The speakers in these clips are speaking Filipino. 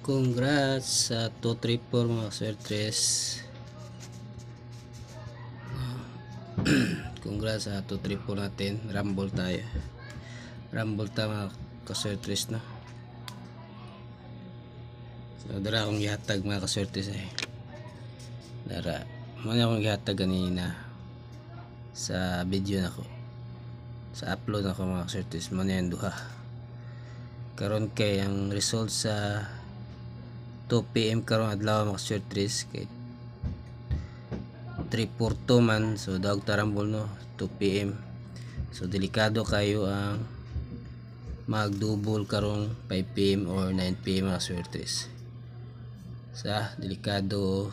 Congrats sa 234 mga swertres. Congrats sa 234 natin. Rumble tayo. Rumble tayo mga kaswertres, no? So dara akong gihatag mga kaswertres eh. Dara man akong gihatag ganina sa video nako. Sa upload nako mga kaswertres, man yan duha. Karon kay ang result sa 2 PM karon adlaw mga kaswertres kay 342 man, so daog tarambol no 2 PM. So delikado kayo ang magdouble karong 5 PM or 9 PM mga swertres. Sa delikado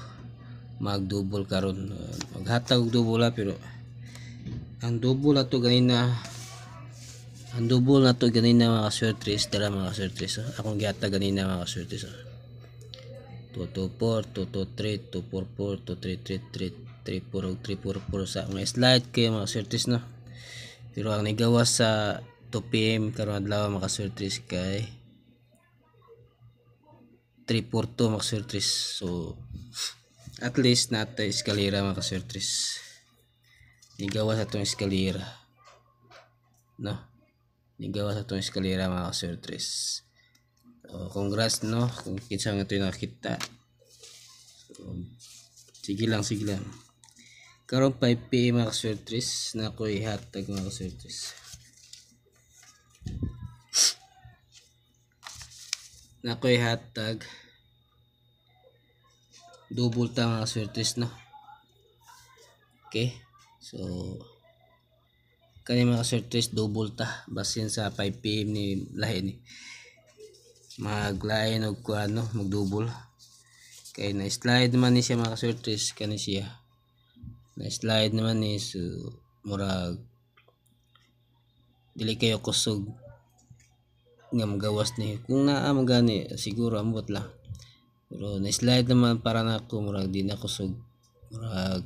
magdouble karon, maghatag og double pero ang double na to ganina, ang double na to ganina mga swertres, dara mga swertres. Akong gihatag ganina mga swertres. 224, 223, 244, 233, 34 344 sa mga slide kay mga swertres, no. Pero ang nigawas sa 2 PM karon adlaw mga swertres kay 342 mga swertres. So at least natay eskalera mga swertres. Nigawas atong eskalera, no. Nigawas atong eskalera mga swertres. So, congrats, no, kung kinsa nga ito nakita. So, sige lang karong 5 PM mga swertres na ko ihatag mga swertres. Na ko ihatag double ta mga swertres, no. Okay, so kani mga swertres double ta basin sa 5 PM ni lahi ni maglain og kuano magdouble kay na slide naman ni siya mga swertres. Kani siya na slide naman ni, so murag dili kayo kusog nga magawas ni kung naa magani siguro ambot lang, pero na slide naman para nako murag di na kusog, murag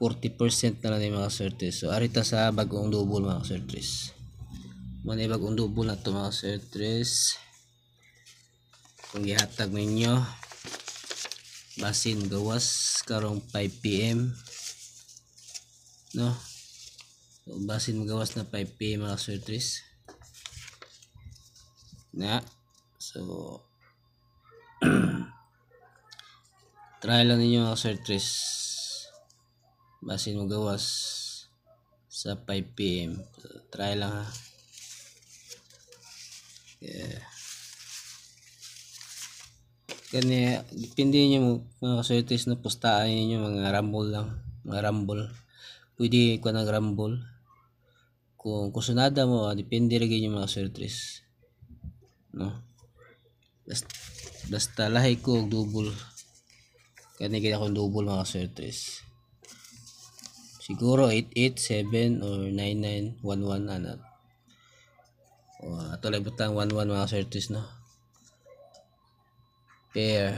40% na lang ni mga swertres. So arita sa bagong double mga swertres. Manay bagong double na to mga swertres. Kung gihatag ninyo basin gawas karong 5 PM, no. So basin magawas na 5 PM mga swertres na. So try lang ninyo mga swertres basin magawas sa 5 PM. So, try lang ha. Yeah. Kani depende niyo mga swertres na postaan niyo mga rumble lang, mga rumble. Pwede ko nag rumble. Kung kusunada mo, depende rin yung mga swertres, no. Basta lahi ko og double. Kani gid akong double mga swertres. Siguro 887 or 9911 ana. O ato lang butang 11 mga swertres, no. Pair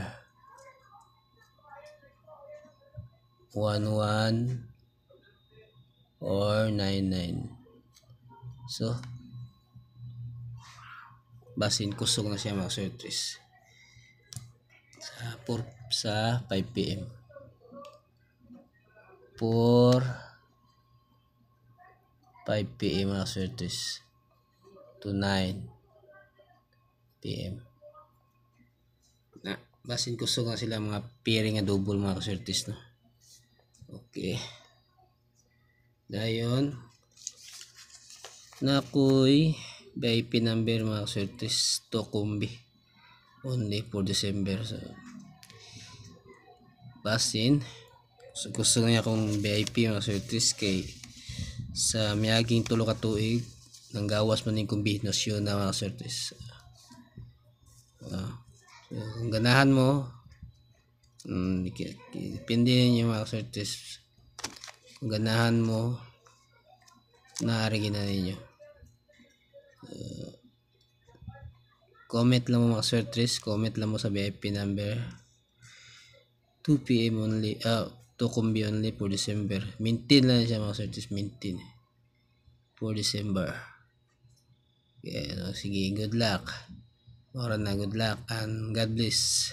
11 or 99. So basin kusog na siya mga swertres sa 5 PM for 5 PM mga swertres to 9 PM na basin kusog na sila mga pairing nga double mga swertres, no. Okay, dayon na ako'y VIP number mga swertres to kumbi only for December. So basin gusto niya akong VIP mga swertres kay sa miyaging tulo ka tuig nang gawas man ning kombinasyon na mga swertres. So, kung ganahan mo, depende niyo mga swertres. Kung ganahan mo, naari gina ninyo. Comment lang mo mga swertres, comment lang mo sa VIP number 2 PM only, to kumbi only for December. Maintain lang siya mga swertres, maintain for December. Okay, no, sige, good luck. Ora na, good luck and God bless.